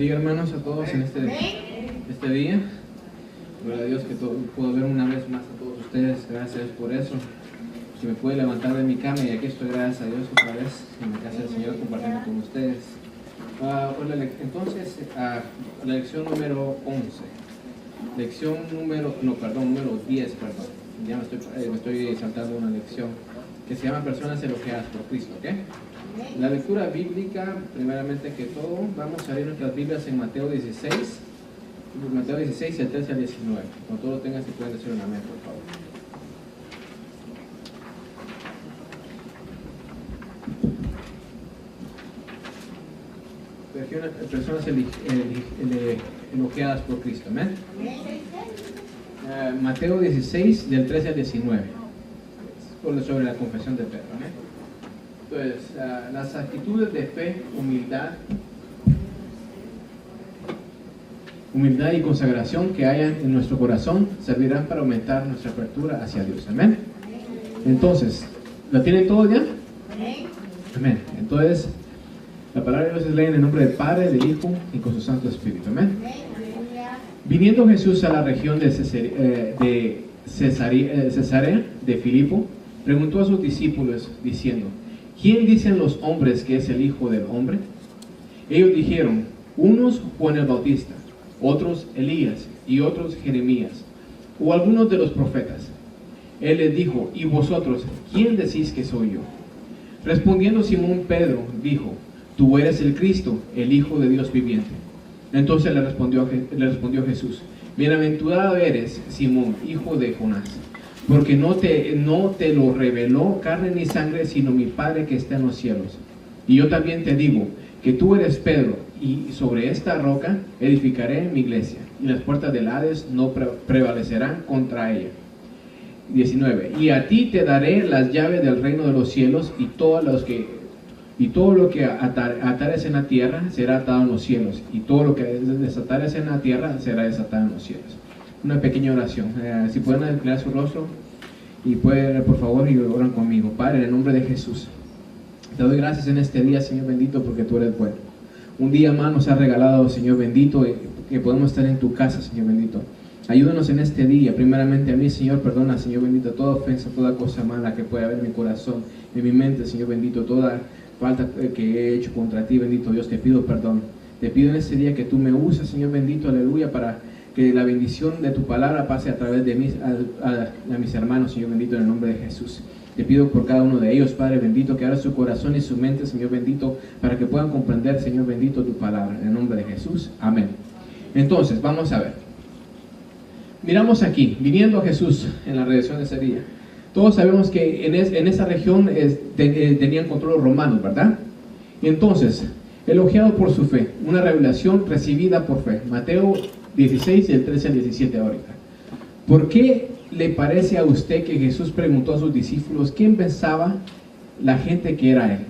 bendiga, hermanos, a todos en este día. Gloria a Dios que puedo ver una vez más a todos ustedes. Gracias por eso. Que me pude levantar de mi cama y aquí estoy, gracias a Dios, otra vez en la casa del Señor compartiendo con ustedes. Entonces, la lección número 11. Número 10, perdón. Ya me estoy saltando una lección que se llama Personas elogiadas por Cristo, ¿ok? La lectura bíblica, primeramente que todo, vamos a abrir nuestras Biblias en Mateo 16, el 13 al 19. Cuando todo lo tengan, si pueden decir un amén, por favor. Personas elogiadas por Cristo, amén. Mateo 16, del 13 al 19. Sobre la confesión de Pedro, amén. Entonces, las actitudes de fe, humildad y consagración que hayan en nuestro corazón servirán para aumentar nuestra apertura hacia Dios. Amén. Entonces, ¿lo tienen todo ya? Amén. Entonces, la palabra de Dios es leída en el nombre del Padre, del Hijo y con su Santo Espíritu. Amén. Viniendo Jesús a la región de Cesarea de Filipo, preguntó a sus discípulos diciendo: ¿quién dicen los hombres que es el Hijo del Hombre? Ellos dijeron: unos Juan el Bautista, otros Elías y otros Jeremías, o algunos de los profetas. Él les dijo: ¿y vosotros quién decís que soy yo? Respondiendo Simón Pedro dijo: tú eres el Cristo, el Hijo de Dios viviente. Entonces le respondió Jesús: bienaventurado eres, Simón, hijo de Jonás, porque no te lo reveló carne ni sangre, sino mi Padre que está en los cielos. Y yo también te digo que tú eres Pedro, y sobre esta roca edificaré mi iglesia, y las puertas del Hades no prevalecerán contra ella. 19. Y a ti te daré las llaves del reino de los cielos, y todo lo que atares en la tierra será atado en los cielos, y todo lo que desatares en la tierra será desatado en los cielos. Una pequeña oración. Si pueden inclinar su rostro y pueden, por favor, y oran conmigo. Padre, en el nombre de Jesús, te doy gracias en este día, Señor bendito, porque tú eres bueno. Un día más nos has regalado, Señor bendito, que podemos estar en tu casa, Señor bendito. Ayúdanos en este día. Primeramente a mí, Señor, perdona, Señor bendito, toda ofensa, toda cosa mala que pueda haber en mi corazón, en mi mente, Señor bendito, toda falta que he hecho contra ti, bendito Dios. Te pido perdón. Te pido en este día que tú me uses, Señor bendito, aleluya, para que la bendición de tu palabra pase a través de mí a mis hermanos, Señor bendito, en el nombre de Jesús. Te pido por cada uno de ellos, Padre bendito, que abra su corazón y su mente, Señor bendito, para que puedan comprender, Señor bendito, tu palabra, en el nombre de Jesús. Amén. Entonces, vamos a ver. Miramos aquí, viniendo a Jesús en la redención de ese día. Todos sabemos que en esa región tenían control los romanos, ¿verdad? Y entonces, elogiado por su fe, una revelación recibida por fe. Mateo 16, del 13 al 17 ahorita. ¿Por qué le parece a usted que Jesús preguntó a sus discípulos quién pensaba la gente que era Él?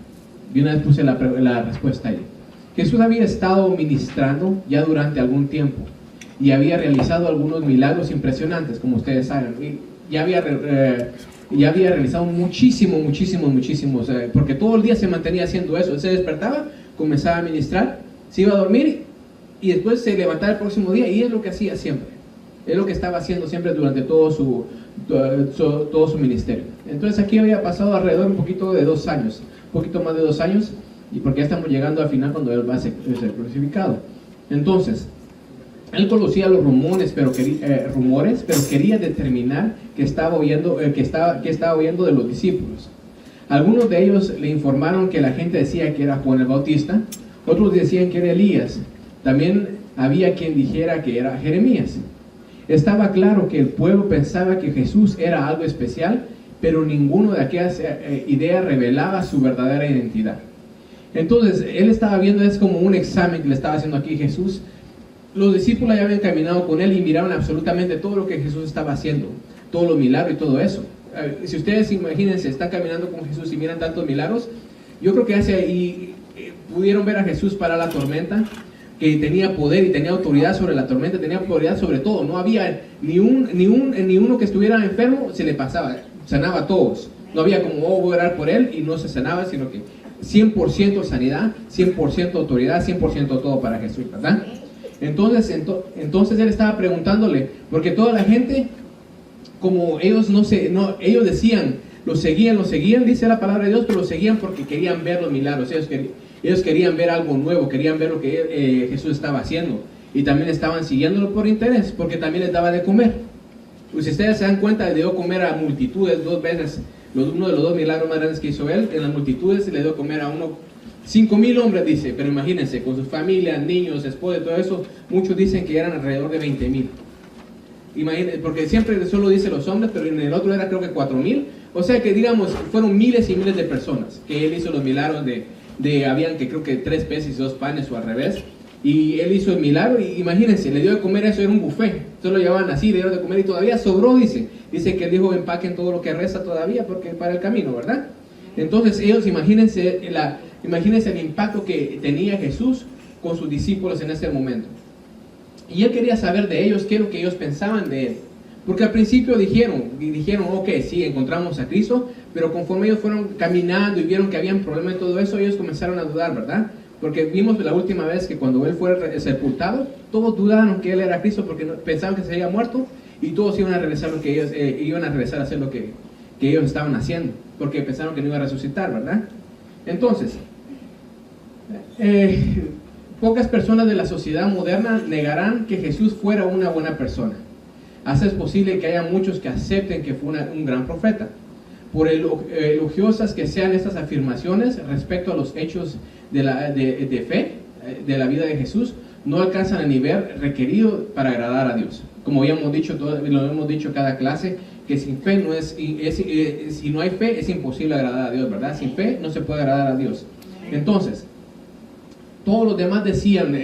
Y una vez puse la respuesta ahí. Jesús había estado ministrando ya durante algún tiempo y había realizado algunos milagros impresionantes, como ustedes saben. Y ya había realizado muchísimos, porque todo el día se mantenía haciendo eso. Él se despertaba, comenzaba a ministrar, se iba a dormir y después se levantaba el próximo día, y es lo que hacía siempre. Es lo que estaba haciendo siempre durante todo su ministerio. Entonces aquí había pasado alrededor un poquito de 2 años, un poquito más de 2 años, y porque ya estamos llegando al final cuando Él va a ser crucificado. Entonces, Él conocía los rumores, pero quería determinar qué estaba oyendo de los discípulos. Algunos de ellos le informaron que la gente decía que era Juan el Bautista, otros decían que era Elías, también había quien dijera que era Jeremías. Estaba claro que el pueblo pensaba que Jesús era algo especial, pero ninguno de aquellas ideas revelaba su verdadera identidad. Entonces, Él estaba viendo, es como un examen que le estaba haciendo aquí Jesús. Los discípulos ya habían caminado con Él y miraron absolutamente todo lo que Jesús estaba haciendo, todos los milagros y todo eso. Si ustedes imagínense, están caminando con Jesús y miran tantos milagros, yo creo que pudieron ver a Jesús parar la tormenta, que tenía poder y tenía autoridad sobre la tormenta, tenía autoridad sobre todo. No había ni uno que estuviera enfermo, se le pasaba, sanaba a todos. No había como, voy a orar por él y no se sanaba, sino que 100% sanidad, 100% autoridad, 100% todo para Jesús, ¿verdad? Entonces él estaba preguntándole, porque toda la gente, como ellos ellos decían, lo seguían, dice la palabra de Dios, que lo seguían porque querían ver los milagros. Ellos querían ver algo nuevo, querían ver lo que Jesús estaba haciendo. Y también estaban siguiéndolo por interés, porque también les daba de comer. Pues si ustedes se dan cuenta, le dio comer a multitudes 2 veces. Uno de los 2 milagros más grandes que hizo él, en las multitudes le dio comer a 5,000 hombres, dice. Pero imagínense, con sus familias, niños, esposas, todo eso, muchos dicen que eran alrededor de 20,000. Imagínense, porque siempre solo dice los hombres, pero en el otro era creo que 4,000. O sea que digamos, fueron miles y miles de personas que él hizo los milagros habían que creo que 3 peces y 2 panes o al revés. Y él hizo el milagro y imagínense, le dio de comer, eso era un buffet. Solo llevaban así, le dieron de comer y todavía sobró, dice. Dice que él dijo, empaquen todo lo que resta todavía porque para el camino, ¿verdad? Entonces ellos, imagínense el impacto que tenía Jesús con sus discípulos en ese momento. Y él quería saber de ellos qué es lo que ellos pensaban de él. Porque al principio dijeron, ok, sí, encontramos a Cristo, pero conforme ellos fueron caminando y vieron que habían problemas y todo eso, ellos comenzaron a dudar, ¿verdad? Porque vimos la última vez que cuando él fue sepultado, todos dudaron que él era Cristo porque pensaban que se había muerto y todos iban a regresar a hacer lo que ellos estaban haciendo, porque pensaron que no iba a resucitar, ¿verdad? Entonces, pocas personas de la sociedad moderna negarán que Jesús fuera una buena persona. Así es posible que haya muchos que acepten que fue un gran profeta. Por elogiosas que sean estas afirmaciones respecto a los hechos de fe de la vida de Jesús, no alcanzan el nivel requerido para agradar a Dios. Como ya hemos dicho, lo hemos dicho en cada clase, que sin fe si no hay fe es imposible agradar a Dios, ¿verdad? Sin fe no se puede agradar a Dios. Entonces, todos los demás decían,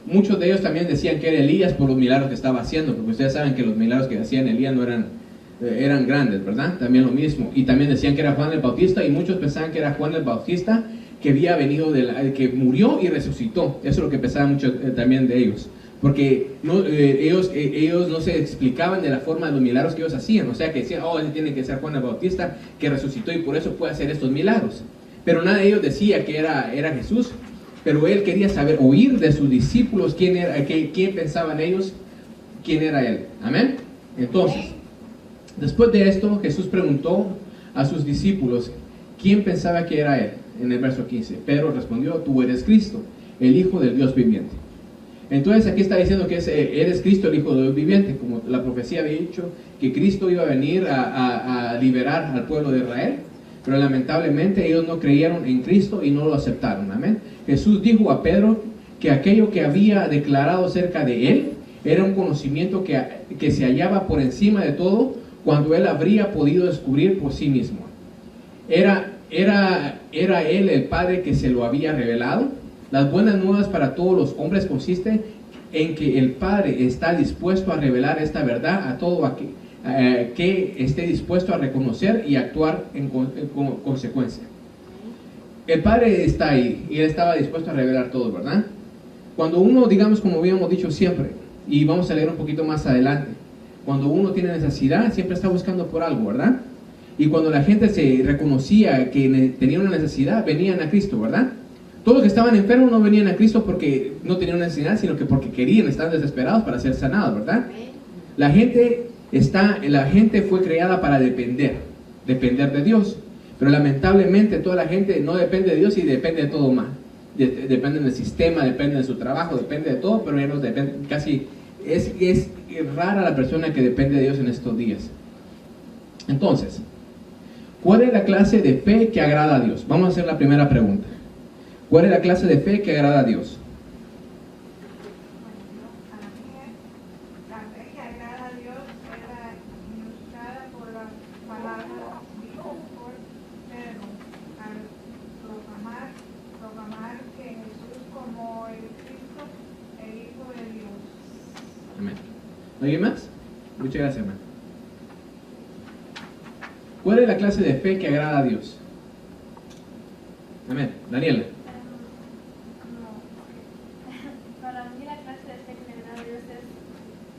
muchos de ellos también decían que era Elías por los milagros que estaba haciendo, porque ustedes saben que los milagros que hacían Elías no eran grandes, ¿verdad? También lo mismo. Y también decían que era Juan el Bautista, y muchos pensaban que era Juan el Bautista que había venido que murió y resucitó. Eso es lo que pensaban mucho también de ellos. Porque ellos no se explicaban de la forma de los milagros que ellos hacían. O sea que decían, él tiene que ser Juan el Bautista que resucitó y por eso puede hacer estos milagros. Pero nada de ellos decía que era Jesús. Pero él quería oír de sus discípulos quién pensaban ellos, quién era él. Amén. Entonces, después de esto, Jesús preguntó a sus discípulos quién pensaba que era él. En el verso 15, Pedro respondió, tú eres Cristo, el Hijo del Dios viviente. Entonces aquí está diciendo que eres Cristo, el Hijo del Dios viviente, como la profecía había dicho que Cristo iba a venir a liberar al pueblo de Israel, pero lamentablemente ellos no creyeron en Cristo y no lo aceptaron. Amén. Jesús dijo a Pedro que aquello que había declarado acerca de él era un conocimiento que se hallaba por encima de todo, cuando él habría podido descubrir por sí mismo. Era él el Padre que se lo había revelado. Las buenas nuevas para todos los hombres consiste en que el Padre está dispuesto a revelar esta verdad a todo aquel que esté dispuesto a reconocer y actuar en consecuencia. El Padre está ahí y Él estaba dispuesto a revelar todo, ¿verdad? Cuando uno, digamos, como habíamos dicho siempre, y vamos a leer un poquito más adelante, cuando uno tiene necesidad, siempre está buscando por algo, ¿verdad? Y cuando la gente se reconocía que tenía una necesidad, venían a Cristo, ¿verdad? Todos los que estaban enfermos no venían a Cristo porque no tenían una necesidad, sino que porque querían, estaban desesperados para ser sanados, ¿verdad? La gente fue creada para depender de Dios. Pero lamentablemente toda la gente no depende de Dios y depende de todo más. Depende del sistema, depende de su trabajo, depende de todo, pero ellos dependen, casi es rara la persona que depende de Dios en estos días. Entonces, ¿cuál es la clase de fe que agrada a Dios? Vamos a hacer la primera pregunta. ¿Cuál es la clase de fe que agrada a Dios? La fe que agrada a Dios era ilustrada por las palabras dichas por Pedro al proclamar que Jesús como el Cristo, el Hijo de Dios. Amén. ¿Alguien más? Muchas gracias, hermano. ¿Cuál es la clase de fe que agrada a Dios? Amén. Daniela. Para mí la clase de fe que me agrada a Dios es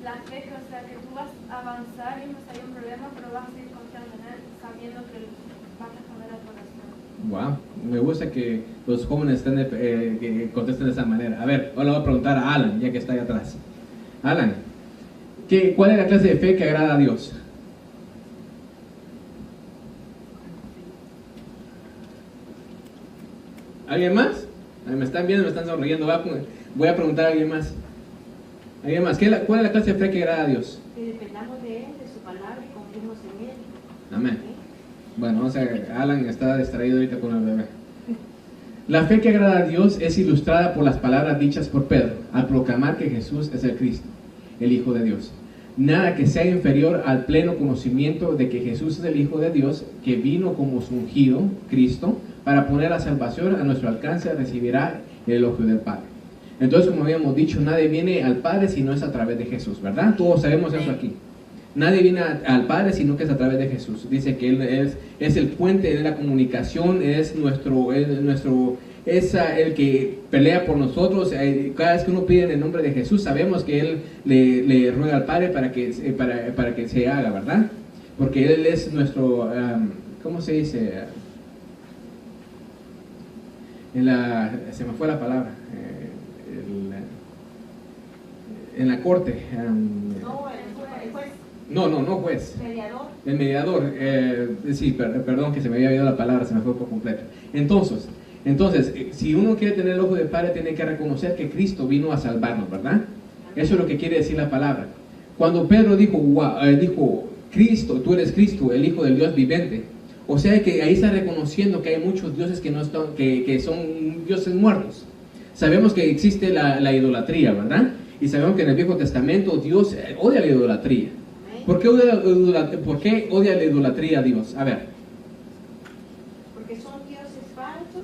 la fe, o sea, que tú vas a avanzar y no hay un problema, pero vas a ir confiando en Él, sabiendo que Él va a responder a tu oración. Wow, me gusta que los jóvenes que contesten de esa manera. A ver, ahora voy a preguntar a Alan, ya que está ahí atrás. Alan, ¿cuál es la clase de fe que agrada a Dios? ¿Alguien más? Me están viendo, me están sonriendo. Voy a preguntar a alguien más. ¿Alguien más? ¿Cuál es la clase de fe que agrada a Dios? Que dependamos de Él, de su palabra y confiemos en Él. Amén. Bueno, o sea, Alan está distraído ahorita con el bebé. La fe que agrada a Dios es ilustrada por las palabras dichas por Pedro al proclamar que Jesús es el Cristo, el Hijo de Dios. Nada que sea inferior al pleno conocimiento de que Jesús es el Hijo de Dios, que vino como su ungido, Cristo, para poner la salvación a nuestro alcance, recibirá el elogio del Padre. Entonces, como habíamos dicho, nadie viene al Padre si no es a través de Jesús, ¿verdad? Todos sabemos eso aquí. Nadie viene al Padre sino que es a través de Jesús. Dice que Él es el puente de la comunicación, es el que pelea por nosotros. Cada vez que uno pide en el nombre de Jesús, sabemos que Él le ruega al Padre para que se haga, ¿verdad? Porque Él es nuestro, ¿cómo se dice? Se me fue la palabra. En la corte. No, juez. Mediador. El mediador. Sí, perdón que se me había ido la palabra, se me fue por completo. Entonces, si uno quiere tener el ojo del Padre, tiene que reconocer que Cristo vino a salvarnos, ¿verdad? Eso es lo que quiere decir la palabra. Cuando Pedro dijo, Cristo, tú eres Cristo, el Hijo del Dios viviente. O sea que ahí está reconociendo que hay muchos dioses que son dioses muertos. Sabemos que existe la idolatría, ¿verdad? Y sabemos que en el Viejo Testamento Dios odia la idolatría. ¿Por qué odia la idolatría a Dios? A ver. Porque son dioses falsos.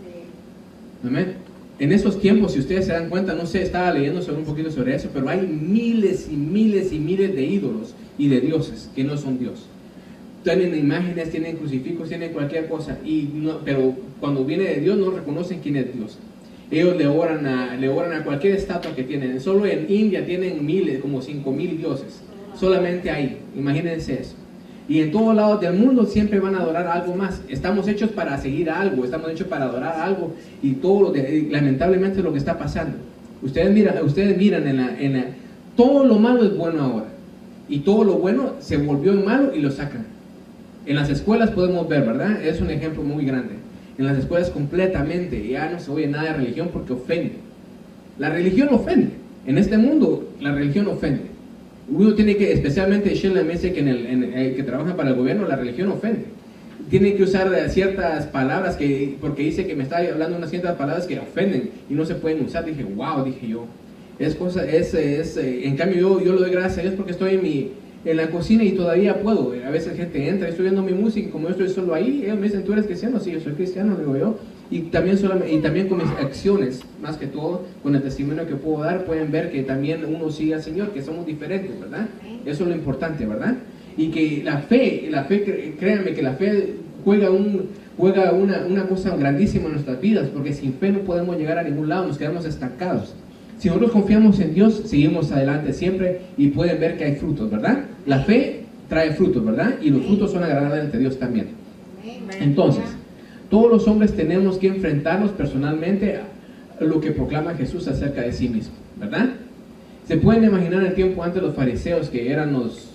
Amén. En esos tiempos, si ustedes se dan cuenta, no sé, estaba leyendo un poquito sobre eso, pero hay miles y miles y miles de ídolos y de dioses que no son Dios. Tienen imágenes, tienen crucifijos, tienen cualquier cosa, pero cuando viene de Dios no reconocen quién es Dios. Ellos le oran a cualquier estatua que tienen. Solo en India tienen miles, como 5,000 dioses. Solamente ahí, imagínense eso. Y en todos lados del mundo siempre van a adorar algo más. Estamos hechos para seguir algo, estamos hechos para adorar algo. Y lamentablemente lo que está pasando. Ustedes miran todo lo malo es bueno ahora. Y todo lo bueno se volvió malo y lo sacan. En las escuelas podemos ver, ¿verdad? Es un ejemplo muy grande. En las escuelas completamente ya no se oye nada de religión porque ofende. La religión ofende. En este mundo la religión ofende. Uno tiene que, especialmente Sheila me dice que que trabaja para el gobierno, la religión ofende. Tiene que usar ciertas palabras porque dice que me está hablando unas ciertas palabras que ofenden y no se pueden usar. Dije, wow, dije yo. En cambio yo le doy gracias a Dios porque estoy en la cocina y todavía puedo. A veces gente entra, estoy viendo mi música y como yo estoy solo ahí, ellos me dicen, ¿tú eres cristiano? Sí, yo soy cristiano, digo yo. Y también con mis acciones, más que todo, con el testimonio que puedo dar, pueden ver que también uno sigue al Señor, que somos diferentes, ¿verdad? Eso es lo importante, ¿verdad? Y que la fe, créanme que la fe juega una cosa grandísima en nuestras vidas, porque sin fe no podemos llegar a ningún lado, nos quedamos estancados. Si nosotros confiamos en Dios, seguimos adelante siempre y pueden ver que hay frutos, ¿verdad? La fe trae frutos, ¿verdad? Y los frutos son agradables ante Dios también. Entonces, todos los hombres tenemos que enfrentarnos personalmente a lo que proclama Jesús acerca de sí mismo, ¿verdad? Se pueden imaginar el tiempo antes los fariseos, que eran los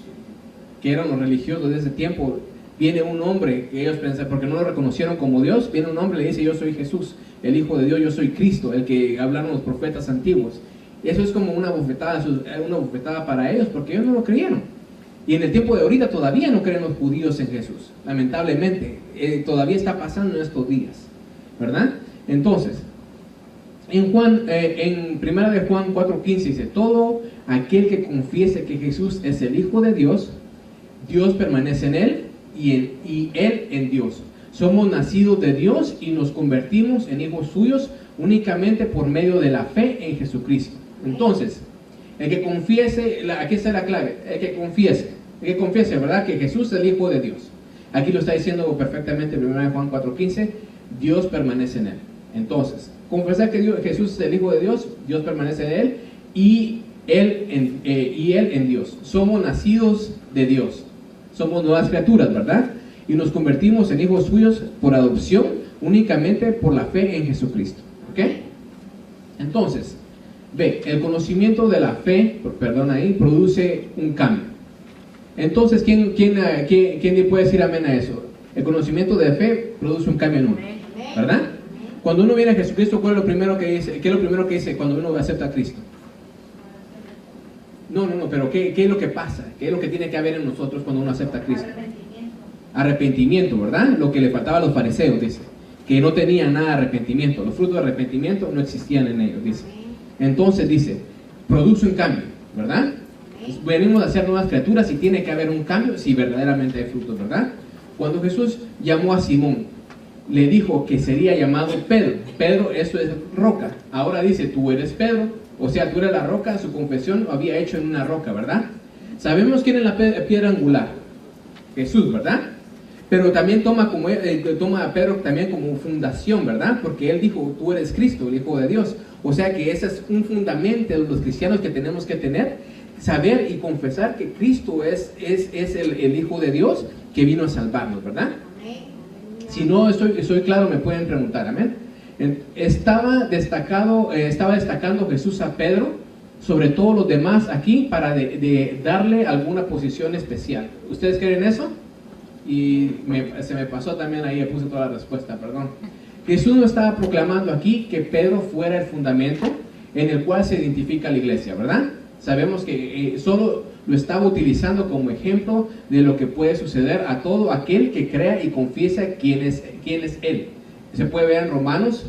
religiosos de ese tiempo. Viene un hombre que ellos pensaban, porque no lo reconocieron como Dios, viene un hombre y le dice, yo soy Jesús, el Hijo de Dios, yo soy Cristo, el que hablaron los profetas antiguos. Eso es como una bofetada para ellos, porque ellos no lo creyeron. Y en el tiempo de ahorita todavía no creen los judíos en Jesús, lamentablemente. Todavía está pasando en estos días, ¿verdad? Entonces, en 1 de Juan 4:15 dice, todo aquel que confiese que Jesús es el Hijo de Dios, Dios permanece en él y él en Dios. Somos nacidos de Dios y nos convertimos en hijos suyos únicamente por medio de la fe en Jesucristo. Entonces, el que confiese, aquí está la clave, el que confiese, ¿verdad? Que Jesús es el Hijo de Dios. Aquí lo está diciendo perfectamente 1 Juan 4:15, Dios permanece en él. Entonces, confesar que Jesús es el Hijo de Dios, Dios permanece en él y él en Dios. Somos nacidos de Dios, somos nuevas criaturas, ¿verdad? Y nos convertimos en hijos suyos por adopción, únicamente por la fe en Jesucristo. ¿Ok? Entonces, ve, el conocimiento de la fe, perdón ahí, produce un cambio. Entonces, ¿quién le puede decir amén a eso? El conocimiento de fe produce un cambio en uno, ¿verdad? Cuando uno viene a Jesucristo, ¿cuál es lo primero que dice? ¿Qué es lo primero que dice cuando uno acepta a Cristo? No, pero ¿qué es lo que pasa? ¿Qué es lo que tiene que haber en nosotros cuando uno acepta a Cristo? Arrepentimiento, ¿verdad? Lo que le faltaba a los fariseos, dice, que no tenían nada de arrepentimiento. Los frutos de arrepentimiento no existían en ellos, dice. Entonces dice, produce un cambio, ¿verdad? Venimos a ser nuevas criaturas y tiene que haber un cambio si verdaderamente hay frutos, ¿verdad? Cuando Jesús llamó a Simón, le dijo que sería llamado Pedro. Pedro, eso es roca. Ahora dice, tú eres Pedro, o sea, tú eres la roca. Su confesión lo había hecho en una roca, ¿verdad? Sabemos quién es la piedra angular, Jesús, ¿verdad? Pero también toma a Pedro también como fundación, ¿verdad? Porque él dijo, tú eres Cristo, el Hijo de Dios. O sea que ese es un fundamento de los cristianos que tenemos que tener, saber y confesar que Cristo es el Hijo de Dios que vino a salvarnos, ¿verdad? Si no estoy claro, me pueden preguntar, amén. Estaba destacando Jesús a Pedro sobre todos los demás aquí para de darle alguna posición especial. ¿Ustedes creen eso? Y se me pasó también ahí, puse toda la respuesta, perdón. Jesús no estaba proclamando aquí que Pedro fuera el fundamento en el cual se identifica la iglesia, ¿verdad? Sabemos que solo lo estaba utilizando como ejemplo de lo que puede suceder a todo aquel que crea y confiesa quién es Él. Se puede ver en Romanos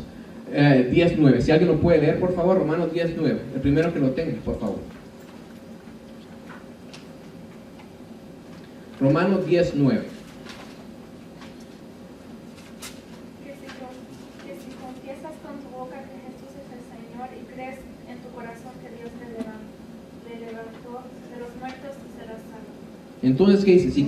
10:9. Si alguien lo puede leer, por favor, Romanos 10:9. El primero que lo tenga, por favor. Romanos 10:9. Que si confiesas con tu boca que Jesús es el Señor y crees en tu corazón que Dios le levantó de los muertos, serás salvo. Entonces, ¿qué dice?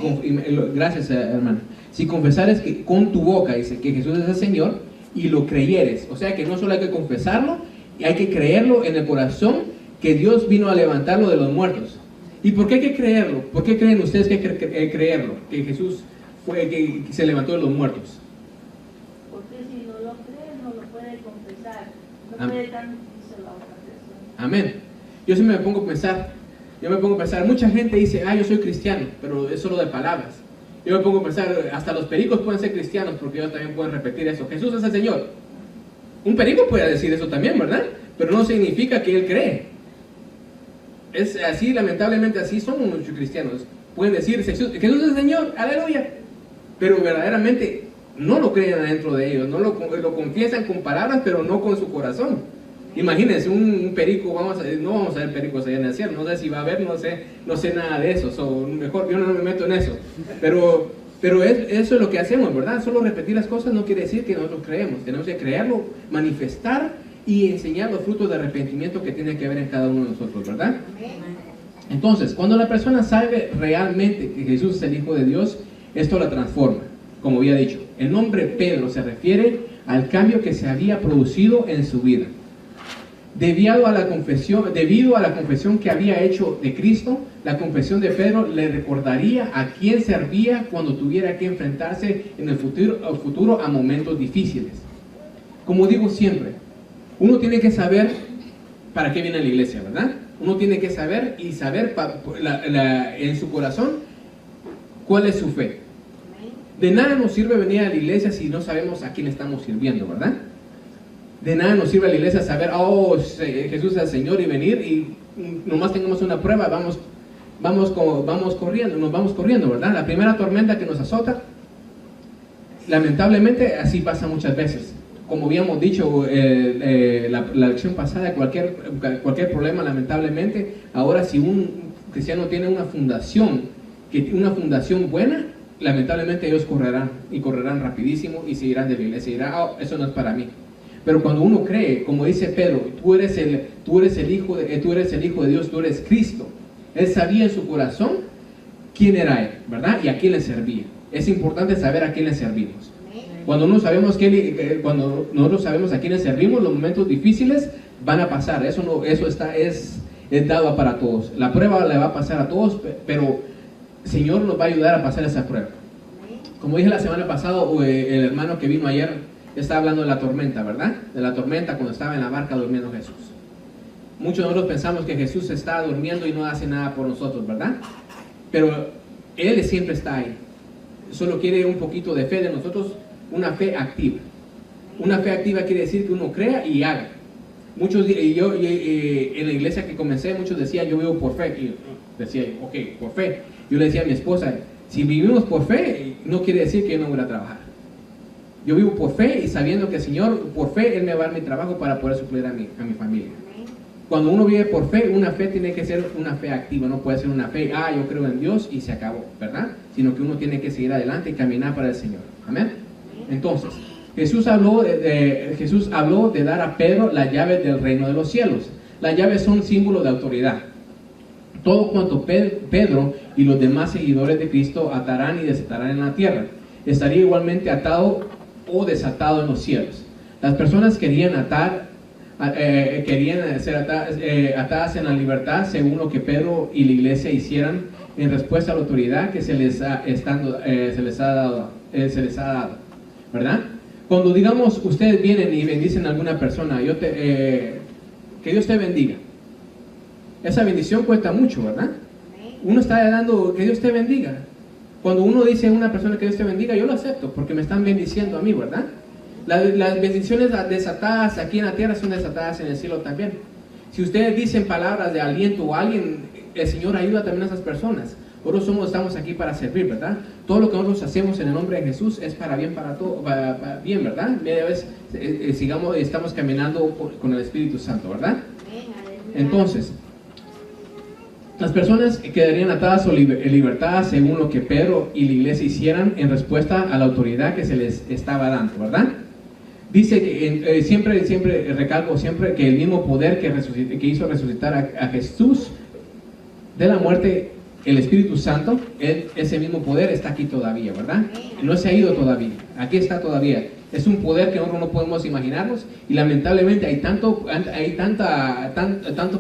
Gracias, hermano. Si confesares que con tu boca, dice, que Jesús es el Señor y lo creyeres, o sea que no solo hay que confesarlo, hay que creerlo en el corazón que Dios vino a levantarlo de los muertos. ¿Y por qué hay que creerlo? ¿Por qué creen ustedes que hay que creerlo? Que Jesús fue el que se levantó de los muertos. Porque si no lo cree, no lo puede confesar. No puede tan dice la otra persona. Amén. Yo siempre me pongo a pensar, mucha gente dice, yo soy cristiano, pero es solo de palabras. Yo me pongo a pensar, hasta los pericos pueden ser cristianos, porque ellos también pueden repetir eso. Jesús es el Señor. Un perico puede decir eso también, ¿verdad? Pero no significa que él cree. Es así, lamentablemente así son muchos cristianos. Pueden decir, Jesús es el Señor, aleluya. Pero verdaderamente no lo creen adentro de ellos, no lo confiesan con palabras, pero no con su corazón. Imagínense un perico, no vamos a ver pericos allá en el cielo, no sé si va a haber, no sé nada de eso, mejor yo no me meto en eso, pero eso es lo que hacemos, ¿verdad? Solo repetir las cosas no quiere decir que nosotros creemos, tenemos que creerlo, manifestar y enseñar los frutos de arrepentimiento que tiene que haber en cada uno de nosotros, ¿verdad? Entonces, cuando la persona sabe realmente que Jesús es el Hijo de Dios, esto la transforma, como había dicho. El nombre Pedro se refiere al cambio que se había producido en su vida. Debido a la confesión que había hecho de Cristo, la confesión de Pedro le recordaría a quién servía cuando tuviera que enfrentarse en el futuro a momentos difíciles. Como digo siempre, uno tiene que saber para qué viene a la iglesia, ¿verdad? Uno tiene que saber en su corazón cuál es su fe. De nada nos sirve venir a la iglesia si no sabemos a quién estamos sirviendo, ¿verdad? De nada nos sirve a la iglesia saber, Jesús es el Señor y venir y nomás tengamos una prueba, vamos corriendo, ¿verdad? La primera tormenta que nos azota, lamentablemente así pasa muchas veces. Como habíamos dicho la lección pasada, cualquier problema, lamentablemente, ahora si un cristiano tiene una fundación buena, lamentablemente ellos correrán rapidísimo y se irán de la iglesia y dirán, eso no es para mí. Pero cuando uno cree, como dice Pedro, tú eres el Hijo de Dios, tú eres Cristo. Él sabía en su corazón quién era Él, ¿verdad? Y a quién le servía. Es importante saber a quién le servimos. Cuando nosotros sabemos a quién le servimos, los momentos difíciles van a pasar. Eso es dado para todos. La prueba le va a pasar a todos, pero el Señor nos va a ayudar a pasar esa prueba. Como dije la semana pasada, el hermano que vino ayer, está hablando de la tormenta, ¿verdad? De la tormenta cuando estaba en la barca durmiendo Jesús. Muchos de nosotros pensamos que Jesús está durmiendo y no hace nada por nosotros, ¿verdad? Pero Él siempre está ahí. Solo quiere un poquito de fe de nosotros, una fe activa. Una fe activa quiere decir que uno crea y haga. Muchos, yo en la iglesia que comencé, muchos decían, yo vivo por fe. Y decía, ok, por fe. Yo le decía a mi esposa, si vivimos por fe, no quiere decir que yo no voy a trabajar. Yo vivo por fe y sabiendo que el Señor, por fe, Él me va a dar mi trabajo para poder suplir a mi familia. Cuando uno vive por fe, una fe tiene que ser una fe activa, no puede ser una fe, yo creo en Dios y se acabó, ¿verdad? Sino que uno tiene que seguir adelante y caminar para el Señor. Amén. Entonces, Jesús habló de dar a Pedro las llaves del reino de los cielos. Las llaves son símbolo de autoridad. Todo cuanto Pedro y los demás seguidores de Cristo atarán y desatarán en la tierra, estaría igualmente atado o desatado en los cielos. Las personas querían ser atadas en la libertad según lo que Pedro y la iglesia hicieran en respuesta a la autoridad que se les ha dado, ¿verdad? Cuando digamos ustedes vienen y bendicen a alguna persona, que Dios te bendiga, esa bendición cuesta mucho, ¿verdad? Uno está dando que Dios te bendiga. Cuando uno dice a una persona que Dios te bendiga, yo lo acepto porque me están bendiciendo a mí, ¿verdad? Las bendiciones desatadas aquí en la tierra son desatadas en el cielo también. Si ustedes dicen palabras de aliento a alguien, el Señor ayuda también a esas personas. Nosotros estamos aquí para servir, ¿verdad? Todo lo que nosotros hacemos en el nombre de Jesús es para bien, para todo, para bien, ¿verdad? Media vez estamos caminando con el Espíritu Santo, ¿verdad? Entonces, las personas quedarían atadas o libertadas según lo que Pedro y la iglesia hicieran en respuesta a la autoridad que se les estaba dando, ¿verdad? Dice que siempre recalco siempre que el mismo poder que hizo resucitar a Jesús de la muerte, el Espíritu Santo, ese mismo poder está aquí todavía, ¿verdad? No se ha ido todavía, aquí está todavía. Es un poder que nosotros no podemos imaginarnos y lamentablemente hay tanto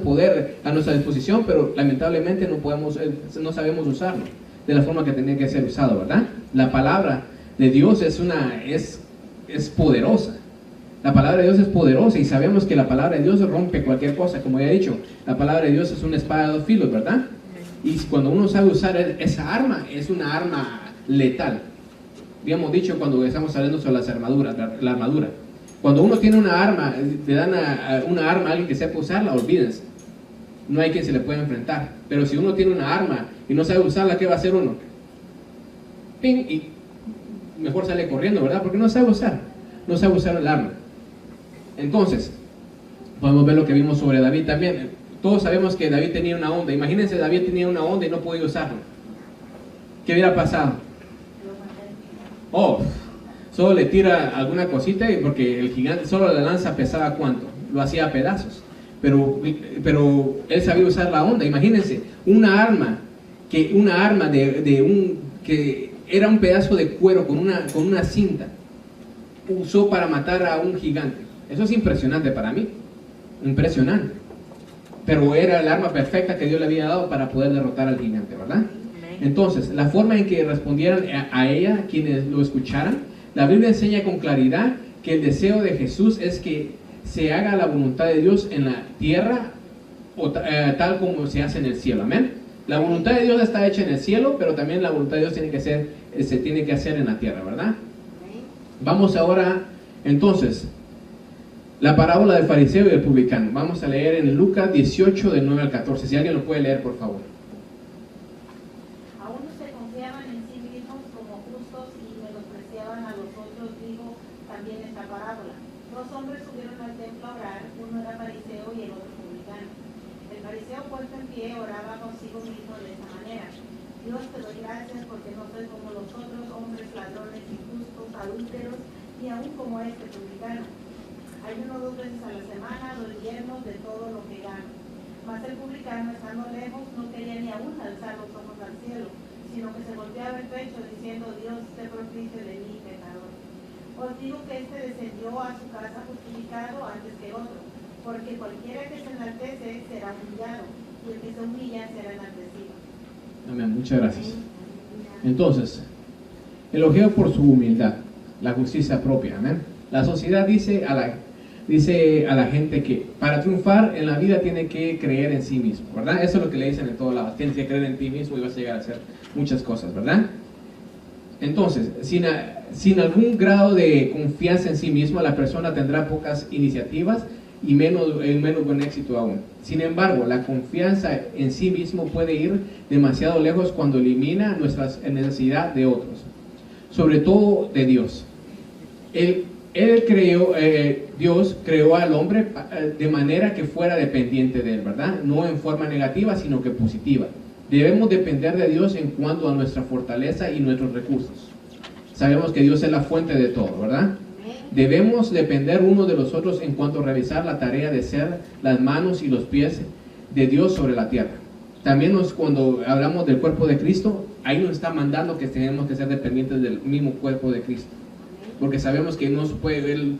poder a nuestra disposición, pero lamentablemente no sabemos usarlo de la forma que tenía que ser usado, ¿verdad? La palabra de Dios es poderosa. La palabra de Dios es poderosa y sabemos que la palabra de Dios rompe cualquier cosa, como ya he dicho. La palabra de Dios es una espada de dos filos, ¿verdad? Y cuando uno sabe usar esa arma, es una arma letal. Habíamos dicho cuando estamos hablando sobre las armaduras, la armadura. Cuando uno tiene una arma, le dan una arma a alguien que sepa usarla, olvídense. No hay quien se le pueda enfrentar. Pero si uno tiene una arma y no sabe usarla, ¿qué va a hacer uno? ¡Ping! Y mejor sale corriendo, ¿verdad? Porque no sabe usar el arma. Entonces, podemos ver lo que vimos sobre David también. Todos sabemos que David tenía una onda. Imagínense, David tenía una onda y no podía usarlo. ¿Qué hubiera pasado? Solo le tira alguna cosita porque el gigante, solo la lanza pesaba ¿cuánto? Lo hacía a pedazos. Pero él sabía usar la onda. Imagínense, una arma que era un pedazo de cuero con una cinta, usó para matar a un gigante. Eso es impresionante para mí, impresionante. Pero era el arma perfecta que Dios le había dado para poder derrotar al gigante, ¿verdad? Entonces, la forma en que respondieran a ella, quienes lo escucharan, la Biblia enseña con claridad que el deseo de Jesús es que se haga la voluntad de Dios en la tierra tal como se hace en el cielo, amén. La voluntad de Dios está hecha en el cielo, pero también la voluntad de Dios se tiene que hacer en la tierra, ¿verdad? Vamos ahora, entonces, la parábola del fariseo y del publicano. Vamos a leer en Lucas 18, del 9 al 14. Si alguien lo puede leer, por favor. Aún se confiaban en sí mismos como justos y menospreciaban a los otros, dijo también esta parábola. Dos hombres subieron al templo a orar, uno era fariseo y el otro publicano. El fariseo, puesto en pie, oraba consigo mismo de esta manera: Dios, te doy gracias porque no soy como los otros hombres ladrones, injustos, adúlteros, ni aún como este publicano. Ayuno 2 veces a la semana, doy diezmos de todo lo que gano. Mas el publicano, estando lejos, no quería ni aún alzar los ojos al cielo, sino que se volteaba el pecho diciendo: Dios, sé propicio de mí, pecador. Os digo que este descendió a su casa justificado antes que otro, porque cualquiera que se enaltece será humillado, y el que se humilla será enaltecido. Amén, muchas gracias. Entonces, elogiado por su humildad, la justicia propia, amén. La sociedad dice a la gente que para triunfar en la vida tiene que creer en sí mismo, ¿verdad? Eso es lo que le dicen en todos lados. Tienes que creer en ti mismo y vas a llegar a hacer muchas cosas, ¿verdad? Entonces, sin algún grado de confianza en sí mismo, la persona tendrá pocas iniciativas y menos buen éxito aún. Sin embargo, la confianza en sí mismo puede ir demasiado lejos cuando elimina nuestra necesidad de otros, sobre todo de Dios. Dios creó al hombre de manera que fuera dependiente de él, ¿verdad? No en forma negativa, sino que positiva. Debemos depender de Dios en cuanto a nuestra fortaleza y nuestros recursos. Sabemos que Dios es la fuente de todo, ¿verdad? Debemos depender unos de los otros en cuanto a realizar la tarea de ser las manos y los pies de Dios sobre la tierra. También cuando hablamos del cuerpo de Cristo, ahí nos está mandando que tenemos que ser dependientes del mismo cuerpo de Cristo. Porque sabemos que no se puede, un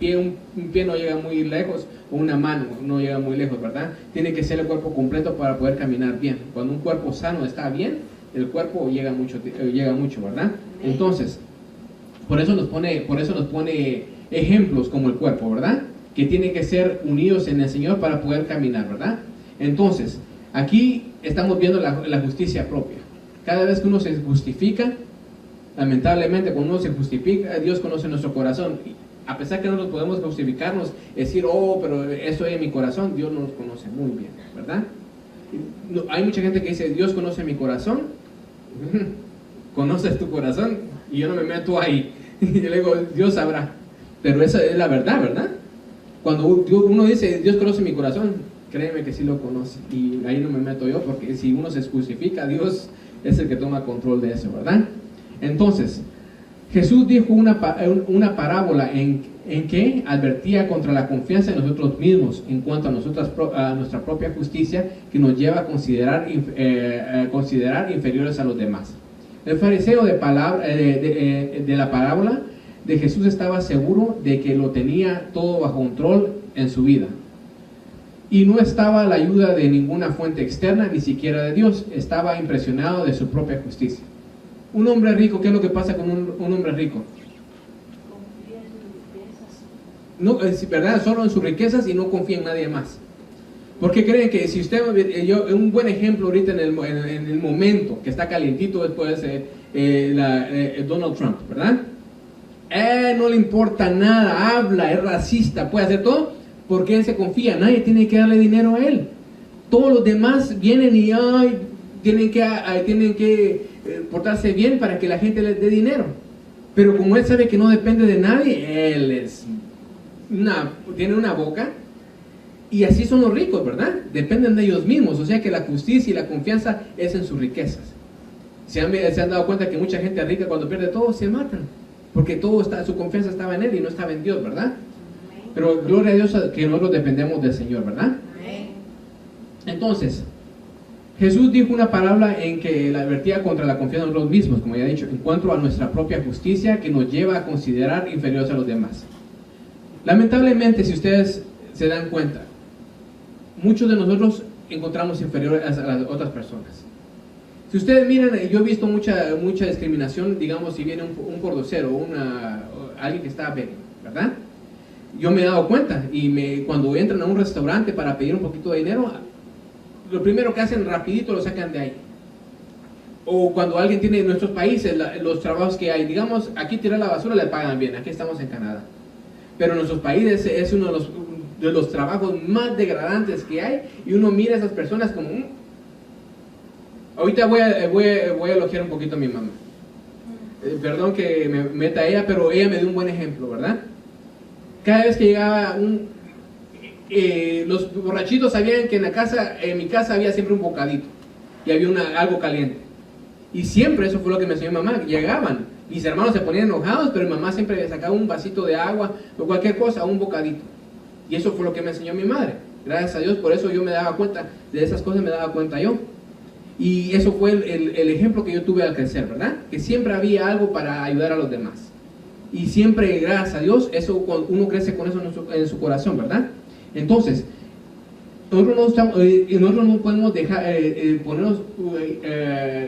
pie no llega muy lejos, o una mano no llega muy lejos, ¿verdad? Tiene que ser el cuerpo completo para poder caminar bien. Cuando un cuerpo sano está bien, el cuerpo llega mucho, ¿verdad? Entonces, por eso nos pone ejemplos como el cuerpo, ¿verdad? Que tienen que ser unidos en el Señor para poder caminar, ¿verdad? Entonces, aquí estamos viendo la justicia propia. Cada vez que uno se justifica, lamentablemente, cuando uno se justifica, Dios conoce nuestro corazón. A pesar que no nos podemos justificarnos, decir, oh, pero eso hay en mi corazón, Dios nos conoce muy bien, ¿verdad? Hay mucha gente que dice, Dios conoce mi corazón. ¿Conoces tu corazón? Y yo no me meto ahí. Y yo le digo, Dios sabrá. Pero esa es la verdad, ¿verdad? Cuando uno dice, Dios conoce mi corazón, créeme que sí lo conoce. Y ahí no me meto yo, porque si uno se justifica, Dios es el que toma control de eso, ¿verdad? Entonces, Jesús dijo una parábola en que advertía contra la confianza en nosotros mismos en cuanto a nuestra propia justicia, que nos lleva a considerar inferiores a los demás. El fariseo de la parábola de Jesús estaba seguro de que lo tenía todo bajo control en su vida. Y no estaba a la ayuda de ninguna fuente externa, ni siquiera de Dios. Estaba impresionado de su propia justicia. Un hombre rico, ¿qué es lo que pasa con un hombre rico? No, es verdad, solo en sus riquezas y no confía en nadie más. Porque creen que si usted, un buen ejemplo ahorita en el momento que está calientito después Donald Trump, ¿verdad? No le importa nada, habla, es racista, puede hacer todo, porque él se confía, nadie tiene que darle dinero a él. Todos los demás vienen y tienen que portarse bien para que la gente les dé dinero. Pero como él sabe que no depende de nadie, él tiene una boca. Y así son los ricos, ¿verdad? Dependen de ellos mismos. O sea que la justicia y la confianza es en sus riquezas. Se han dado cuenta que mucha gente rica, cuando pierde todo, se matan. Porque su confianza estaba en él y no estaba en Dios, ¿verdad? Pero gloria a Dios que nosotros dependemos del Señor, ¿verdad? Entonces, Jesús dijo una parábola en que la advertía contra la confianza en nosotros mismos, como ya he dicho, en cuanto a nuestra propia justicia, que nos lleva a considerar inferiores a los demás. Lamentablemente, si ustedes se dan cuenta, muchos de nosotros encontramos inferiores a las otras personas. Si ustedes miran, yo he visto mucha discriminación, digamos, si viene un pordocero o alguien que está begging, ¿verdad? Yo me he dado cuenta, y cuando entran a un restaurante para pedir un poquito de dinero, lo primero que hacen rapidito lo sacan de ahí. O cuando alguien tiene en nuestros países los trabajos que hay, digamos, aquí tirar la basura le pagan bien, aquí estamos en Canadá. Pero en nuestros países es uno de los trabajos más degradantes que hay, y uno mira a esas personas como ahorita voy a elogiar un poquito a mi mamá. Perdón que me meta a ella, pero ella me dio un buen ejemplo, ¿verdad? Cada vez que llegaba los borrachitos sabían que en mi casa había siempre un bocadito y había algo caliente, y siempre eso fue lo que me enseñó mi mamá. Llegaban, mis hermanos se ponían enojados, pero mi mamá siempre le sacaba un vasito de agua o cualquier cosa, un bocadito. Y eso fue lo que me enseñó mi madre. Gracias a Dios, por eso yo me daba cuenta de esas cosas, me daba cuenta yo. Y eso fue el ejemplo que yo tuve al crecer, ¿verdad? Que siempre había algo para ayudar a los demás. Y siempre, gracias a Dios, eso uno crece con eso en su corazón, ¿verdad? Entonces, nosotros no podemos dejar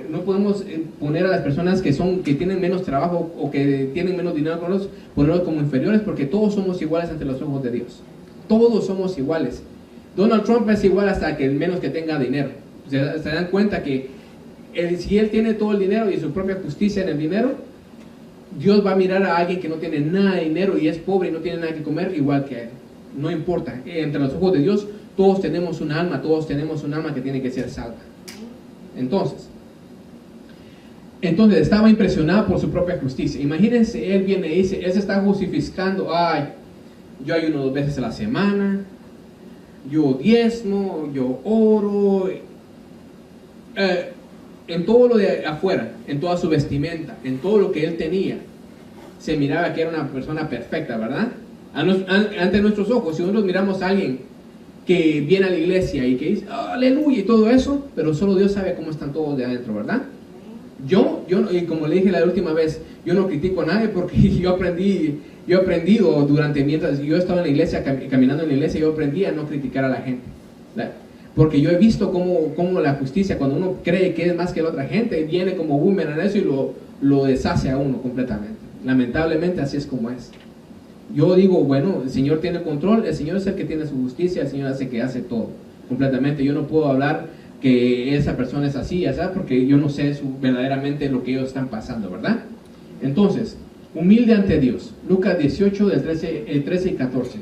no podemos poner a las personas que tienen menos trabajo o que tienen menos dinero, ponerlos como inferiores, porque todos somos iguales ante los ojos de Dios. Todos somos iguales. Donald Trump es igual hasta que el menos que tenga dinero. Se dan cuenta que si él tiene todo el dinero y su propia justicia en el dinero, Dios va a mirar a alguien que no tiene nada de dinero y es pobre y no tiene nada que comer igual que él. No importa, entre los ojos de Dios todos tenemos un alma que tiene que ser salva. Entonces estaba impresionado por su propia justicia. Imagínense, él viene y dice, él se está justificando, ay, yo ayuno 2 veces a la semana, yo diezmo, yo oro, en todo lo de afuera, en toda su vestimenta, en todo lo que él tenía, se miraba que era una persona perfecta, ¿verdad? Ante nuestros ojos, si nosotros miramos a alguien que viene a la iglesia y que dice aleluya y todo eso, pero solo Dios sabe cómo están todos de adentro, ¿verdad? Yo, y como le dije la última vez, yo no critico a nadie porque yo he aprendido mientras yo estaba en la iglesia, caminando en la iglesia, yo aprendí a no criticar a la gente, porque yo he visto cómo la justicia, cuando uno cree que es más que la otra gente, viene como boomerang eso y lo deshace a uno completamente. Lamentablemente así es como es. Yo digo, bueno, el Señor tiene control, el Señor es el que tiene su justicia, el Señor es el que hace todo completamente. Yo no puedo hablar que esa persona es así, ¿sabes? Porque yo no sé verdaderamente lo que ellos están pasando, ¿verdad? Entonces, humilde ante Dios. Lucas 18, del 13 y 14.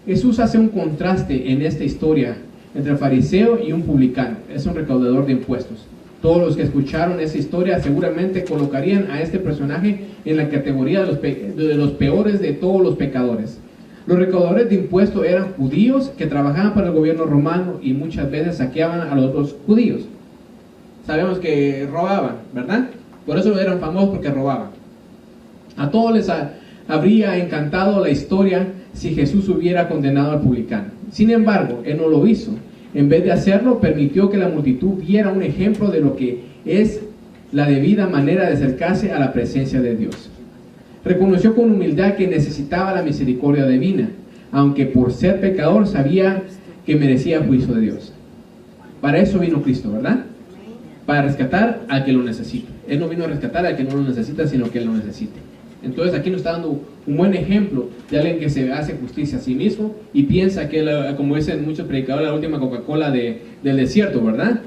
Jesús hace un contraste en esta historia entre el fariseo y un publicano. Es un recaudador de impuestos. Todos los que escucharon esa historia seguramente colocarían a este personaje en la categoría de los peores de todos los pecadores. Los recaudadores de impuestos eran judíos que trabajaban para el gobierno romano y muchas veces saqueaban a los otros judíos. Sabemos que robaban, ¿verdad? Por eso eran famosos, porque robaban. A todos les habría encantado la historia si Jesús hubiera condenado al publicano. Sin embargo, él no lo hizo. En vez de hacerlo, permitió que la multitud viera un ejemplo de lo que es la debida manera de acercarse a la presencia de Dios. Reconoció con humildad que necesitaba la misericordia divina, aunque por ser pecador sabía que merecía juicio de Dios. Para eso vino Cristo, ¿verdad? Para rescatar al que lo necesita. Él no vino a rescatar al que no lo necesita, sino que él lo necesita. Entonces aquí nos está dando un buen ejemplo de alguien que se hace justicia a sí mismo y piensa que, como dicen muchos predicadores, la última Coca-Cola del desierto, ¿verdad?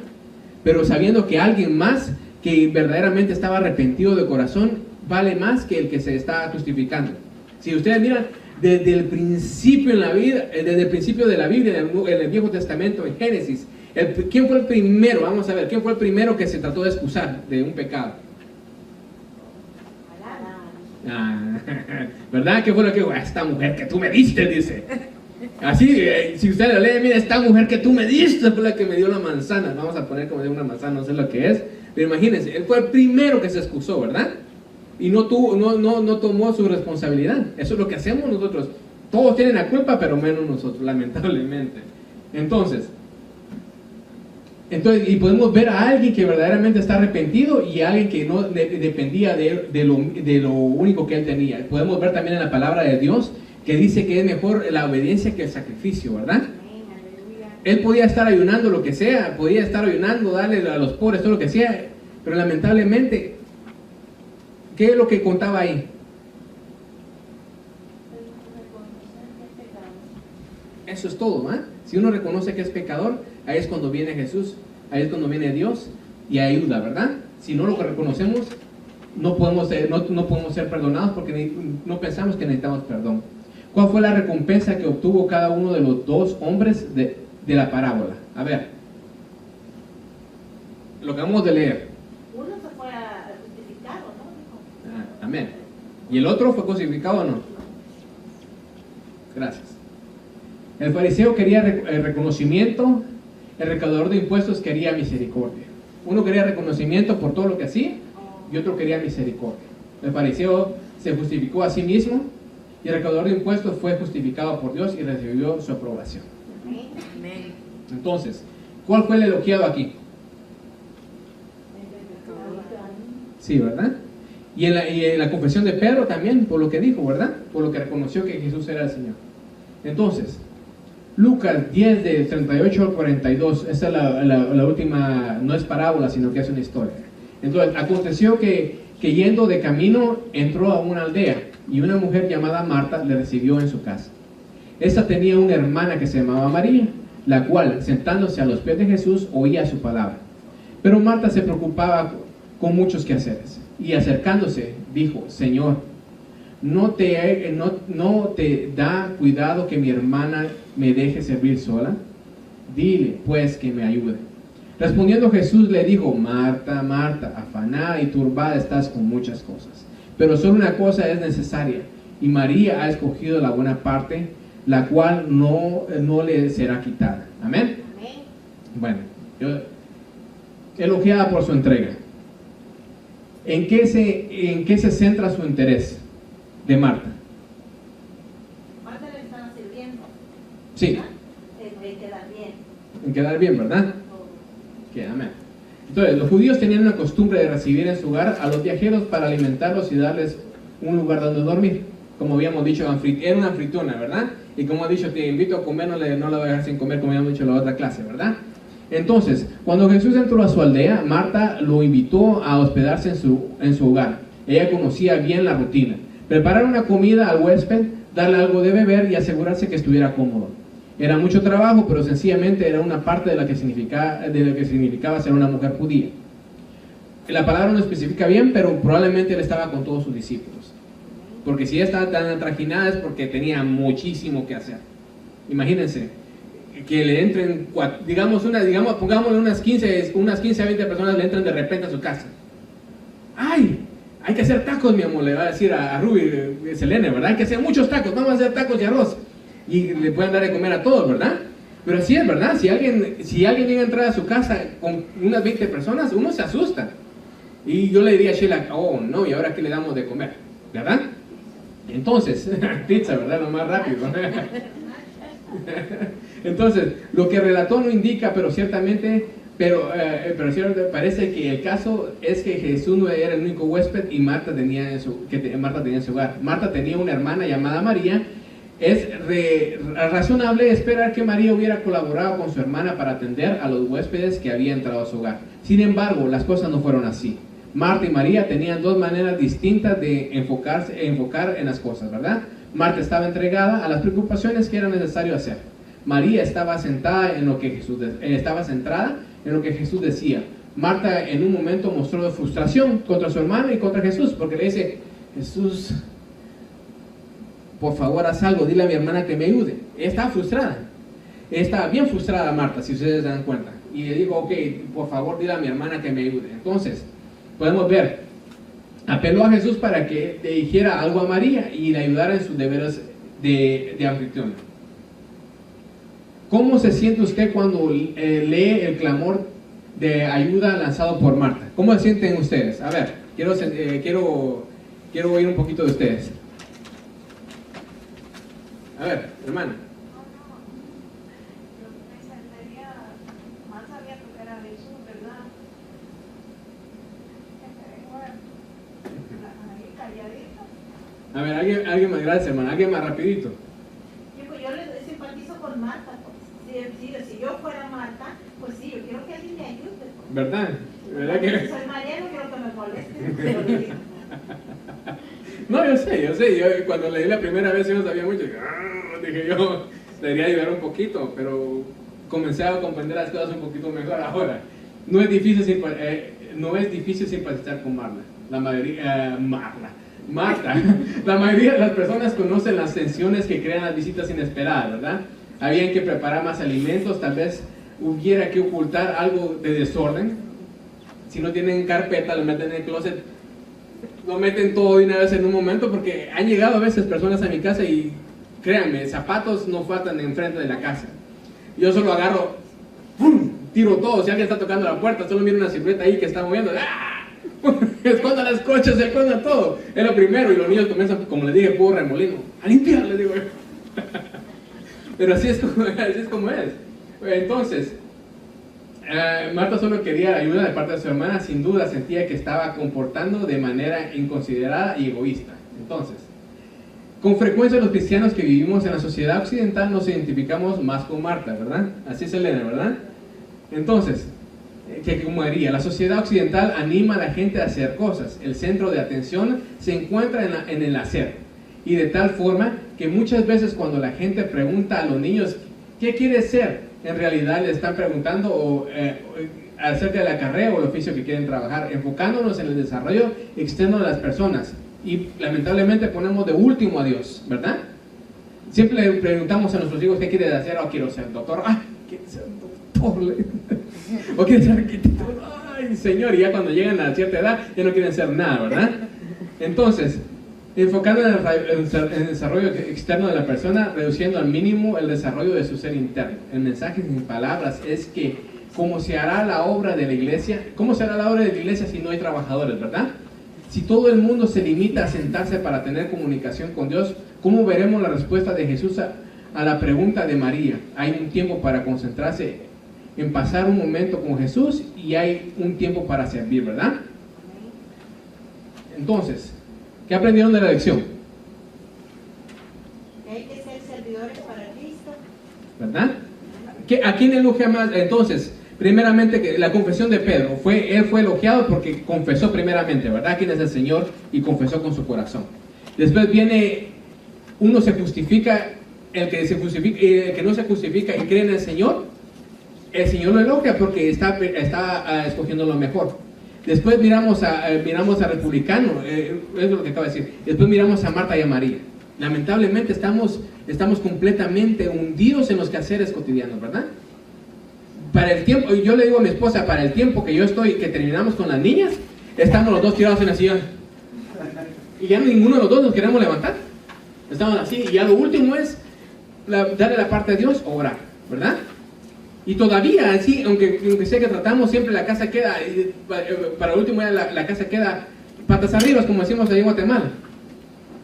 Pero sabiendo que alguien más que verdaderamente estaba arrepentido de corazón vale más que el que se está justificando. Si ustedes miran desde el principio en la vida, desde el principio de la Biblia, en el Viejo Testamento, en Génesis, ¿quién fue el primero? Vamos a ver, ¿quién fue el primero que se trató de excusar de un pecado? ¿Verdad? ¿Qué fue lo que dijo? Esta mujer que tú me diste, dice. Así, si usted lo lee, mira, esta mujer que tú me diste fue la que me dio la manzana. Vamos a poner como de una manzana, no sé lo que es. Pero imagínense, él fue el primero que se excusó, ¿verdad? Y no tomó su responsabilidad. Eso es lo que hacemos nosotros. Todos tienen la culpa, pero menos nosotros, lamentablemente. Entonces, y podemos ver a alguien que verdaderamente está arrepentido y a alguien que no dependía de lo único que él tenía. Podemos ver también en la palabra de Dios que dice que es mejor la obediencia que el sacrificio, ¿verdad? Él podía estar ayunando lo que sea, podía estar ayunando, darle a los pobres todo lo que sea, pero lamentablemente, ¿qué es lo que contaba ahí? Eso es todo, ¿eh? Si uno reconoce que es pecador, ahí es cuando viene Jesús, ahí es cuando viene Dios y ayuda, ¿verdad? Si no lo reconocemos, no podemos ser perdonados porque no pensamos que necesitamos perdón. ¿Cuál fue la recompensa que obtuvo cada uno de los 2 hombres de la parábola? A ver, lo que vamos de leer. Uno se fue justificado, ¿no? Amén. ¿Y el otro fue crucificado o no? Gracias. El fariseo quería reconocimiento, el recaudador de impuestos quería misericordia. Uno quería reconocimiento por todo lo que hacía y otro quería misericordia. El fariseo se justificó a sí mismo y el recaudador de impuestos fue justificado por Dios y recibió su aprobación. Entonces, ¿cuál fue el elogiado aquí? Sí, ¿verdad? Y en la confesión de Pedro también, por lo que dijo, ¿verdad? Por lo que reconoció que Jesús era el Señor. Entonces, Lucas 10 de 38 al 42, esta es la última, no es parábola, sino que es una historia. Entonces, aconteció que yendo de camino, entró a una aldea, y una mujer llamada Marta le recibió en su casa. Esta tenía una hermana que se llamaba María, la cual, sentándose a los pies de Jesús, oía su palabra. Pero Marta se preocupaba con muchos quehaceres, y acercándose, dijo: Señor, ¿no te da cuidado que mi hermana me deje servir sola? Dile, pues, que me ayude. Respondiendo Jesús le dijo: Marta, Marta, afanada y turbada estás con muchas cosas, pero solo una cosa es necesaria, y María ha escogido la buena parte, la cual no le será quitada. Amén. Amén. Bueno, elogiada por su entrega. ¿En qué se centra su interés de Marta? Marta le estaba sirviendo. Sí, ¿verdad? De quedar bien. en quedar bien, ¿verdad? Que amén. Entonces, los judíos tenían una costumbre de recibir en su hogar a los viajeros para alimentarlos y darles un lugar donde dormir. Como habíamos dicho, era una anfitriona, ¿verdad? Y como he dicho, te invito a comer, no la voy a dejar sin comer, como habíamos dicho en la otra clase, ¿verdad? Entonces, cuando Jesús entró a su aldea, Marta lo invitó a hospedarse en su hogar. Ella conocía bien la rutina: preparar una comida al huésped, darle algo de beber y asegurarse que estuviera cómodo. Era mucho trabajo, pero sencillamente era una parte de lo que significaba ser una mujer judía. La palabra no especifica bien, pero probablemente él estaba con todos sus discípulos. Porque si ella estaba tan atrajinada es porque tenía muchísimo que hacer. Imagínense que le entren, pongámosle unas 15 a 20 personas le entran de repente a su casa. ¡Ay! Hay que hacer tacos, mi amor, le va a decir a Ruby, Selene, ¿verdad? Hay que hacer muchos tacos, vamos a hacer tacos y arroz. Y le pueden dar de comer a todos, ¿verdad? Pero así es, ¿verdad? Si alguien llega a entrar a su casa con unas 20 personas, uno se asusta. Y yo le diría a Sheila: oh, no, ¿y ahora qué le damos de comer? ¿Verdad? Entonces, pizza, ¿verdad? Lo más rápido. Entonces, lo que relató no indica, pero ciertamente, parece que el caso es que Jesús no era el único huésped y Marta tenía en su hogar. Marta tenía una hermana llamada María. Es razonable esperar que María hubiera colaborado con su hermana para atender a los huéspedes que habían entrado a su hogar. Sin embargo, las cosas no fueron así. Marta y María tenían dos maneras distintas de enfocar en las cosas, ¿verdad? Marta estaba entregada a las preocupaciones que era necesario hacer. María estaba centrada en lo que Jesús decía. Marta en un momento mostró frustración contra su hermano y contra Jesús, porque le dice: Jesús, por favor, haz algo, dile a mi hermana que me ayude. Ella estaba frustrada. Ella estaba bien frustrada, Marta, si ustedes se dan cuenta. Y le digo: ok, por favor, dile a mi hermana que me ayude. Entonces, podemos ver, apeló a Jesús para que le dijera algo a María y le ayudara en sus deberes de anfitriona. ¿Cómo se siente usted cuando lee el clamor de ayuda lanzado por Marta? ¿Cómo se sienten ustedes? A ver, quiero oír un poquito de ustedes. A ver, hermana. Yo me sentiría más abierto que era Jesús, ¿verdad? Bueno, ahí calladito. A ver, alguien más, gracias, hermana. Alguien más rapidito. Yo le simpatizo con Marta, pues. Si yo fuera Marta, pues sí, yo quiero que alguien me ayude, pues. ¿Verdad? ¿Verdad que? Soy María, no quiero que me moleste, pero le digo. No, yo sé. Yo cuando leí la primera vez yo no sabía mucho. Dije yo, debería ayudar un poquito, pero comencé a comprender las cosas un poquito mejor ahora. No es difícil simpatizar con Marta. Marta. La mayoría de las personas conocen las tensiones que crean las visitas inesperadas, ¿verdad? Habían que preparar más alimentos, tal vez hubiera que ocultar algo de desorden. Si no tienen carpeta, lo meten en el closet, lo meten todo de una vez en un momento, porque han llegado a veces personas a mi casa y créanme, zapatos no faltan enfrente de la casa. Yo solo agarro, ¡pum!, tiro todo. Si alguien está tocando la puerta, solo miro una silueta ahí que está moviendo. ¡Ah! Esconda las coches, se esconda todo. Es lo primero, y los niños comienzan, como les dije, puro remolino, a limpiar, les digo. Pero así es como es. Entonces, Marta solo quería ayuda de parte de su hermana. Sin duda sentía que estaba comportando de manera inconsiderada y egoísta. Entonces, Con frecuencia los cristianos que vivimos en la sociedad occidental nos identificamos más con Marta, ¿verdad? Así es Elena, ¿verdad? Entonces, que como diría, la sociedad occidental anima a la gente a hacer cosas. El centro de atención se encuentra en el hacer. Y de tal forma que muchas veces cuando la gente pregunta a los niños, ¿qué quieres ser? En realidad le están preguntando acerca de la carrera o el oficio que quieren trabajar, enfocándonos en el desarrollo externo de las personas. Y lamentablemente ponemos de último a Dios, ¿verdad? Siempre le preguntamos a nuestros hijos, ¿qué quieres hacer? Oh, quiero ser doctor. ¡Ah! quiero ser doctor. O quiero ser arquitecto. ¡Ay, Señor! Y ya cuando llegan a cierta edad, ya no quieren ser nada, ¿verdad? Entonces, enfocando en el desarrollo externo de la persona, reduciendo al mínimo el desarrollo de su ser interno. El mensaje sin palabras es que, ¿cómo se hará la obra de la iglesia? ¿Cómo se hará la obra de la iglesia si no hay trabajadores, verdad? Si todo el mundo se limita a sentarse para tener comunicación con Dios, ¿cómo veremos la respuesta de Jesús a la pregunta de María? Hay un tiempo para concentrarse en pasar un momento con Jesús y hay un tiempo para servir, ¿verdad? Entonces, ¿qué aprendieron de la lección? Que hay que ser servidores para Cristo. ¿Verdad? ¿A quién elogia más? Entonces, primeramente, que la confesión de Pedro, él fue elogiado porque confesó primeramente, ¿verdad? ¿Quién es el Señor? Y confesó con su corazón. Después viene, uno se justifica, el que no se justifica y cree en el Señor lo elogia porque está escogiendo lo mejor. Después miramos a Republicano, es lo que acabo de decir. Después miramos a Marta y a María. Lamentablemente estamos completamente hundidos en los quehaceres cotidianos, ¿verdad? Para el tiempo, yo le digo a mi esposa, para el tiempo que terminamos con las niñas, estamos los dos tirados en la silla. Y ya ninguno de los dos nos queremos levantar. Estamos así, y ya lo último es darle la parte a Dios, orar, ¿verdad? Y todavía así, aunque sea que tratamos, siempre la casa queda, para el último ya la casa queda patas arriba, como decimos ahí en Guatemala.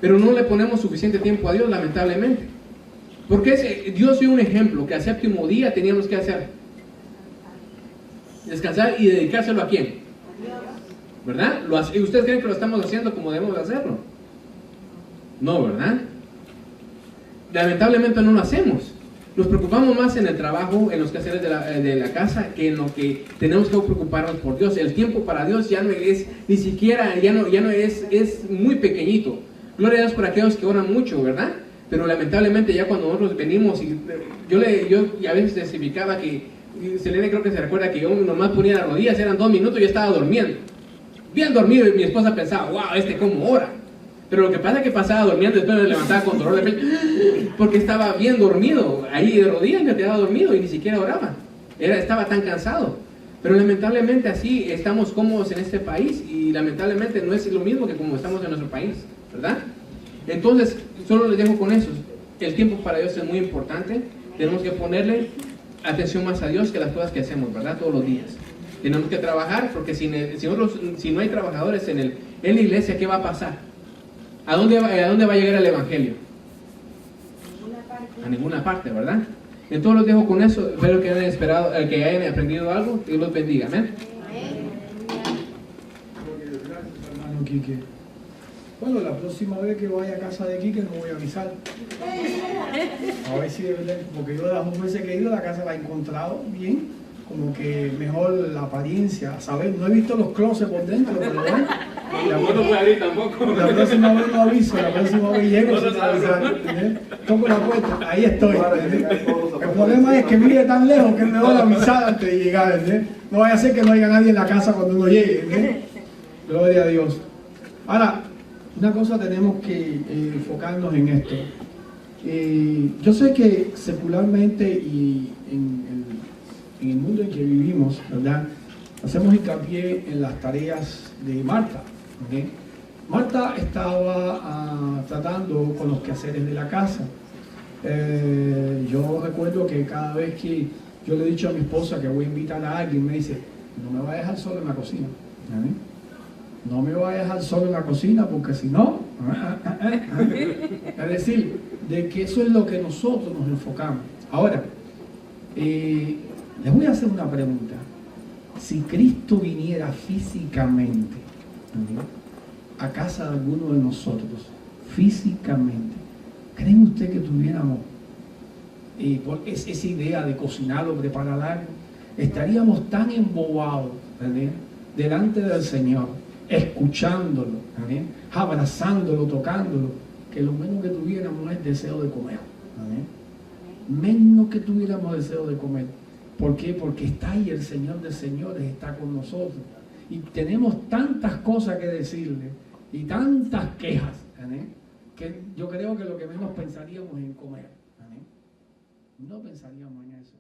Pero no le ponemos suficiente tiempo a Dios, lamentablemente. Porque Dios dio un ejemplo, que al séptimo día teníamos que hacer descansar y dedicárselo a quién, ¿verdad? ¿Ustedes creen que lo estamos haciendo como debemos hacerlo? No, ¿verdad? Lamentablemente no lo hacemos. Nos preocupamos más en el trabajo, en los quehaceres de la casa, que en lo que tenemos que preocuparnos por Dios. El tiempo para Dios ya no es, ni siquiera, ya no es muy pequeñito. Gloria a Dios por aquellos que oran mucho, ¿verdad? Pero lamentablemente ya cuando nosotros venimos, y yo a veces testificaba que, Selene creo que se recuerda que yo nomás ponía las rodillas, eran 2 minutos y yo estaba durmiendo. Bien dormido, y mi esposa pensaba, wow, cómo ora. Pero lo que pasa es que pasaba durmiendo, después me levantaba con dolor de pecho, porque estaba bien dormido, ahí de rodillas me quedaba dormido y ni siquiera oraba. Estaba tan cansado. Pero lamentablemente así estamos cómodos en este país y lamentablemente no es lo mismo que como estamos en nuestro país, ¿verdad? Entonces, solo les dejo con eso. El tiempo para Dios es muy importante. Tenemos que ponerle atención más a Dios que las cosas que hacemos, ¿verdad? Todos los días. Tenemos que trabajar porque si no hay trabajadores en la iglesia, ¿qué va a pasar? ¿A dónde va a llegar el evangelio? A ninguna parte, ¿verdad? Entonces los dejo con eso. Espero que hayan aprendido algo. Dios los bendiga. Amén. Gracias, hermano Quique. Bueno, la próxima vez que vaya a casa de Quique no voy a avisar. A ver si de verdad, porque yo de las 2 veces que he ido a la casa la he encontrado bien, como que mejor la apariencia, ¿sabes? No he visto los closets por dentro, pero bueno. La próxima vez no aviso, la próxima vez llego sin avisar, ¿entendés? Toco la puerta, ahí estoy, ¿entendés? El problema es que vive tan lejos que es mejor avisar antes de llegar, ¿entendés? No vaya a ser que no haya nadie en la casa cuando uno llegue, ¿entendés? Gloria a Dios. Ahora, una cosa tenemos que enfocarnos en esto. Yo sé que secularmente y en el mundo en que vivimos, ¿verdad? Hacemos hincapié en las tareas de Marta. ¿Okay? Marta estaba tratando con los quehaceres de la casa. Yo recuerdo que cada vez que yo le he dicho a mi esposa que voy a invitar a alguien, me dice, no me va a dejar solo en la cocina. ¿Okay? No me va a dejar solo en la cocina porque si no... Es decir, de que eso es lo que nosotros nos enfocamos. Ahora, les voy a hacer una pregunta. Si Cristo viniera físicamente a casa de alguno de nosotros, físicamente, ¿Creen usted que tuviéramos esa idea de cocinar o preparar algo? Estaríamos tan embobados, ¿verdad?, delante del Señor, escuchándolo, ¿verdad?, abrazándolo, tocándolo, que lo menos que tuviéramos es deseo de comer. ¿Verdad? Menos que tuviéramos deseo de comer. ¿Por qué? Porque está ahí el Señor de señores, está con nosotros. Y tenemos tantas cosas que decirle y tantas quejas, ¿verdad?, que yo creo que lo que menos pensaríamos es en comer. ¿Verdad? No pensaríamos en eso.